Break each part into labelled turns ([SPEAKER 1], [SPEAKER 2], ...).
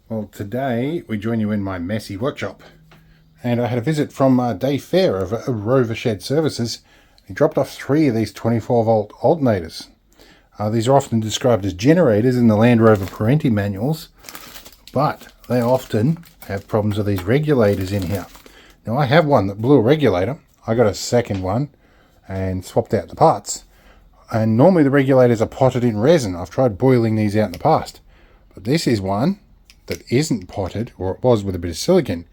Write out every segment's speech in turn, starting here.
[SPEAKER 1] Well, today we join you in my messy workshop, and I had a visit from Dave Fair of Rover Shed Services. He dropped off 3 of these 24-volt alternators. These are often described as generators in the Land Rover Perentie manuals, but they often have problems with these regulators in here. Now, I have one that blew a regulator. I got a second one and swapped out the parts. And normally the regulators are potted in resin. I've tried boiling these out in the past, but this is one that isn't potted, or it was with a bit of silicon.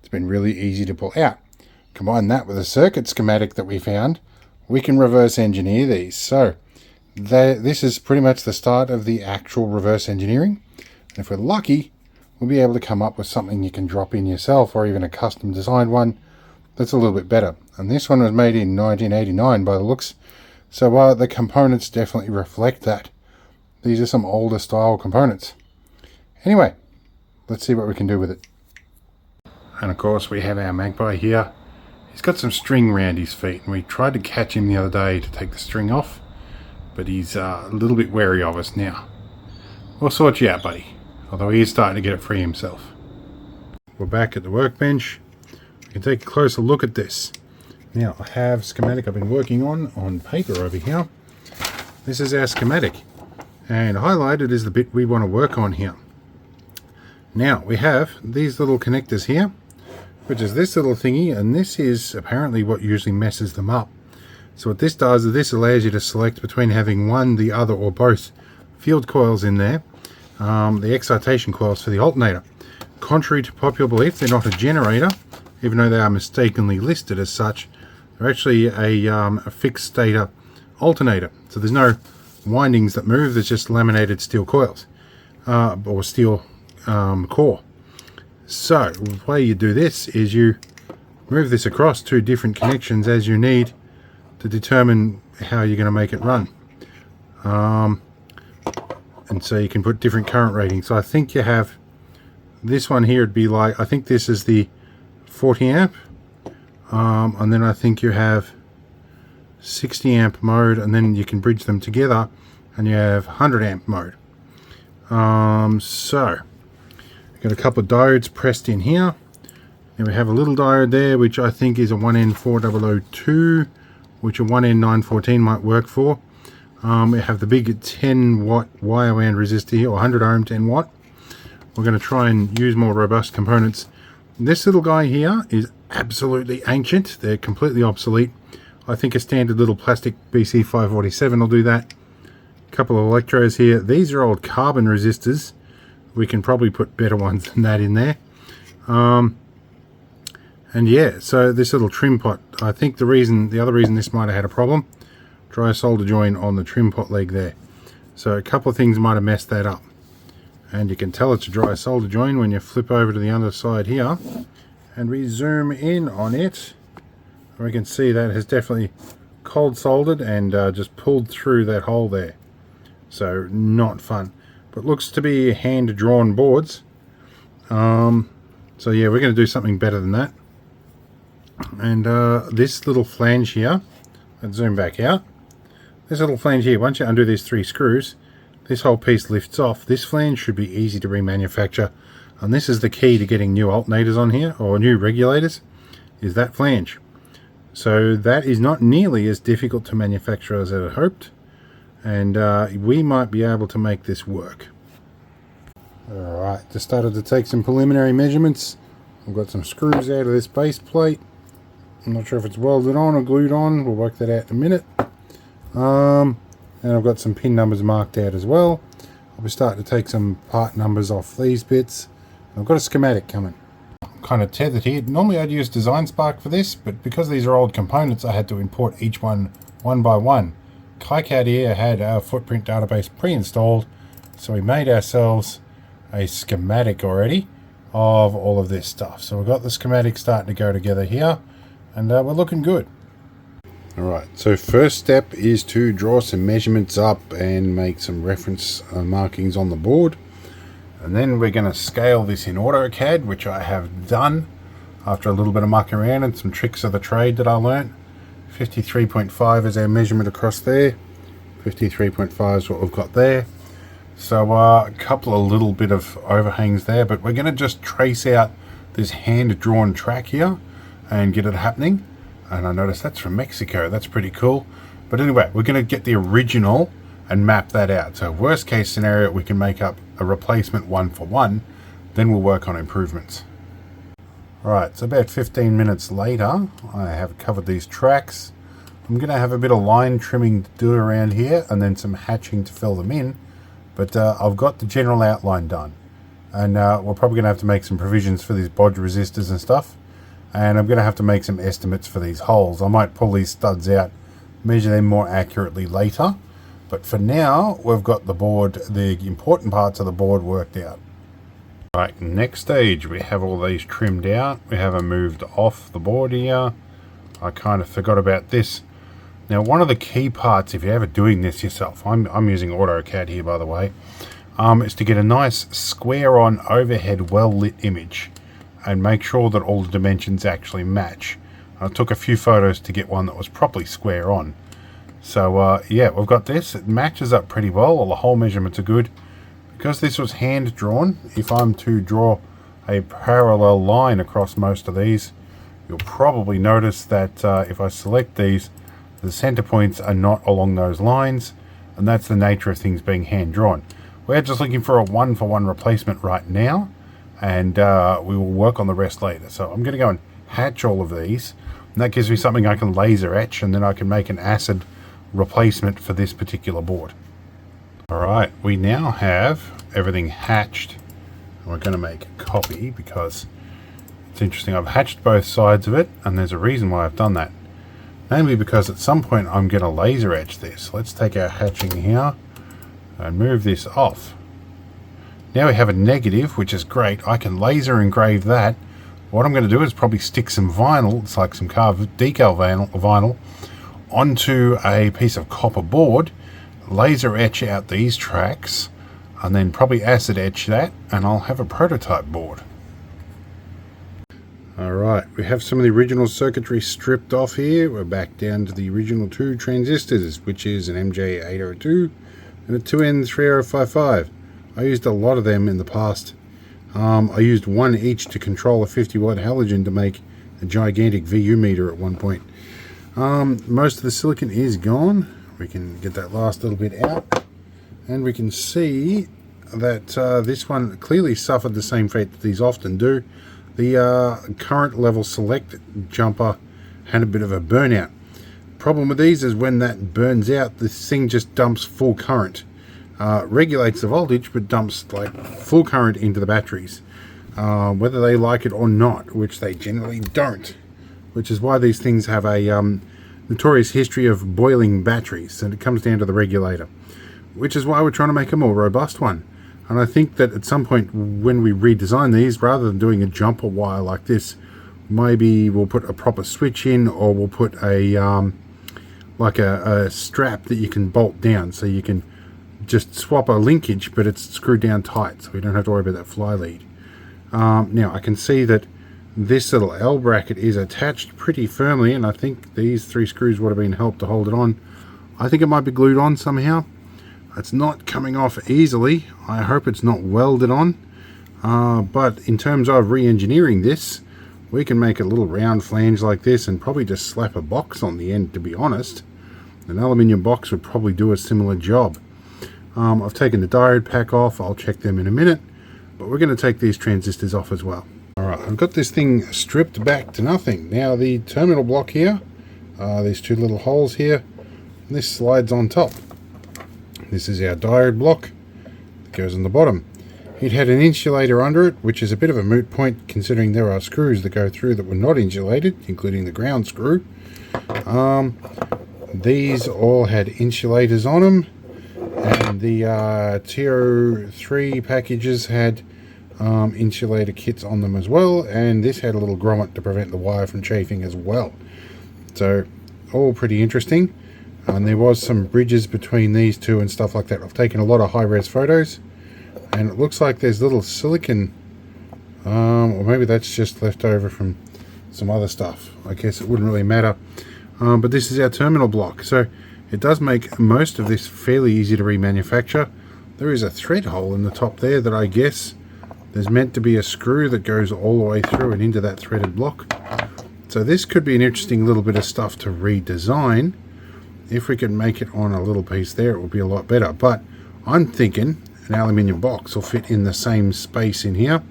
[SPEAKER 1] It's been really easy to pull out. Combine that with a circuit schematic that we found, we can reverse engineer these. So this is pretty much the start of the actual reverse engineering. And if we're lucky, we'll be able to come up with something you can drop in yourself, or even a custom designed one that's a little bit better. And this one was made in 1989 by the looks, so the components definitely reflect that. These are some older style components. Anyway, let's see what we can do with it. And of course we have our Magpie here. He's got some string around his feet, and we tried to catch him the other day to take the string off, but he's a little bit wary of us now. We'll sort you out, buddy, although he is starting to get it free himself. We're back at the workbench. We can take a closer look at this. Now, I have schematic I've been working on paper over here. This is our schematic, and highlighted is the bit we want to work on here. Now, we have these little connectors here, which is this little thingy, and this is apparently what usually messes them up. So what this does is this allows you to select between having one, the other, or both field coils in there, the excitation coils for the alternator. Contrary to popular belief, they're not a generator, even though they are mistakenly listed as such. They're actually a fixed stator alternator. So there's no windings that move, there's just laminated steel coils, or steel core. So the way you do this is you move this across 2 different connections as you need to determine how you're going to make it run. And so you can put different current ratings. So I think you have this one here, it'd be like, I think this is the 40 amp, and then I think you have 60 amp mode, and then you can bridge them together and you have 100 amp mode. So got a couple of diodes pressed in here. Then we have a little diode there, which I think is a 1N4002, which a 1N914 might work for. We have the big 10 watt wire wound resistor here, or 100 ohm 10 watt. We're going to try and use more robust components. This little guy here is absolutely ancient. They're completely obsolete. I think a standard little plastic BC547 will do that. A couple of electrodes here. These are old carbon resistors. We can probably put better ones than that in there. And yeah, so this little trim pot, I think the other reason this might have had a problem, dry solder joint on the trim pot leg there. So a couple of things might have messed that up. And you can tell it's a dry solder joint when you flip over to the underside here and we zoom in on it. We can see that has definitely cold soldered and just pulled through that hole there. So not fun. But looks to be hand-drawn boards. So yeah, we're going to do something better than that. And this little flange here, let's zoom back out. This little flange here, once you undo these 3 screws, this whole piece lifts off. This flange should be easy to remanufacture. And this is the key to getting new alternators on here, or new regulators, is that flange. So that is not nearly as difficult to manufacture as I had hoped. And we might be able to make this work. Alright, just started to take some preliminary measurements. I've got some screws out of this base plate. I'm not sure if it's welded on or glued on. We'll work that out in a minute. And I've got some pin numbers marked out as well. I'll be starting to take some part numbers off these bits. I've got a schematic coming. I'm kind of tethered here. Normally I'd use Design Spark for this, but because these are old components, I had to import each one by one. KiCad here had our footprint database pre-installed, so we made ourselves a schematic already of all of this stuff. So we've got the schematic starting to go together here, and we're looking good. Alright, so first step is to draw some measurements up and make some reference markings on the board. And then we're going to scale this in AutoCAD, which I have done after a little bit of mucking around and some tricks of the trade that I learnt. 53.5 is our measurement across there. 53.5 is what we've got there. So a couple of little bit of overhangs there, but we're going to just trace out this hand-drawn track here and get it happening. And I noticed that's from Mexico. That's pretty cool. But anyway, we're going to get the original and map that out. So worst case scenario, we can make up a replacement one for one. Then we'll work on improvements. Alright, so about 15 minutes later, I have covered these tracks. I'm going to have a bit of line trimming to do around here and then some hatching to fill them in. But I've got the general outline done. And we're probably going to have to make some provisions for these bodge resistors and stuff. And I'm going to have to make some estimates for these holes. I might pull these studs out, measure them more accurately later. But for now, we've got the board, the important parts of the board worked out. Right, next stage, we have all these trimmed out. We have them moved off the board here. I kind of forgot about this. Now, one of the key parts, if you're ever doing this yourself, I'm using AutoCAD here, by the way, is to get a nice square-on overhead well-lit image and make sure that all the dimensions actually match. I took a few photos to get one that was properly square on. So, yeah, we've got this. It matches up pretty well. All the hole measurements are good. Because this was hand-drawn, if I'm to draw a parallel line across most of these, you'll probably notice that if I select these, the center points are not along those lines, and that's the nature of things being hand-drawn. We're just looking for a one-for-one replacement right now, and we will work on the rest later. So I'm going to go and hatch all of these, and that gives me something I can laser etch, and then I can make an acid replacement for this particular board. Alright, we now have everything hatched, and we're going to make a copy because it's interesting. I've hatched both sides of it, and there's a reason why I've done that. Namely because at some point I'm going to laser etch this. Let's take our hatching here and move this off. Now we have a negative, which is great. I can laser engrave that. What I'm going to do is probably stick some vinyl, it's like some carved decal vinyl, onto a piece of copper board, laser etch out these tracks, and then probably acid etch that, and I'll have a prototype board. Alright, we have some of the original circuitry stripped off here. We're back down to the original two transistors, which is an MJ802 and a 2N3055. I used a lot of them in the past. I used one each to control a 50-watt halogen to make a gigantic VU meter at one point. Most of the silicon is gone. We can get that last little bit out, and we can see that this one clearly suffered the same fate that these often do. The current level select jumper had a bit of a burnout. Problem with these is when that burns out, this thing just dumps full current. Regulates the voltage, but dumps like full current into the batteries, whether they like it or not, which they generally don't, which is why these things have a notorious history of boiling batteries, and it comes down to the regulator, which is why we're trying to make a more robust one. And I think that at some point when we redesign these, rather than doing a jumper wire like this, maybe we'll put a proper switch in, or we'll put a like a strap that you can bolt down, so you can just swap a linkage, but it's screwed down tight, so we don't have to worry about that fly lead. Now I can see that this little L bracket is attached pretty firmly, and I think these three screws would have been helped to hold it on. I think it might be glued on somehow. It's not coming off easily. I hope it's not welded on. But in terms of re-engineering this, we can make a little round flange like this and probably just slap a box on the end, to be honest. An aluminium box would probably do a similar job. I've taken the diode pack off. I'll check them in a minute. But we're going to take these transistors off as well. Alright, I've got this thing stripped back to nothing. Now the terminal block here, these two little holes here, and this slides on top. This is our diode block that goes on the bottom. It had an insulator under it, which is a bit of a moot point considering there are screws that go through that were not insulated, including the ground screw. These all had insulators on them, and the TO3 packages had insulator kits on them as well, and this had a little grommet to prevent the wire from chafing as well. So all pretty interesting. And there was some bridges between these two and stuff like that. I've taken a lot of high-res photos, and it looks like there's little silicon, or maybe that's just left over from some other stuff. I guess it wouldn't really matter. But this is our terminal block, so it does make most of this fairly easy to remanufacture. there is a thread hole in the top there that I guess there's meant to be a screw that goes all the way through and into that threaded block. So this could be an interesting little bit of stuff to redesign. If we could make it on a little piece there, it would be a lot better. But I'm thinking an aluminium box will fit in the same space in here.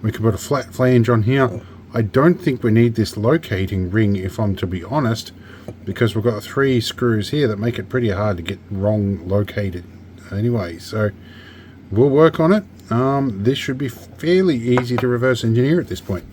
[SPEAKER 1] We could put a flat flange on here. I don't think we need this locating ring, if I'm to be honest, because we've got 3 screws here that make it pretty hard to get wrong located anyway. So we'll work on it. This should be fairly easy to reverse engineer at this point.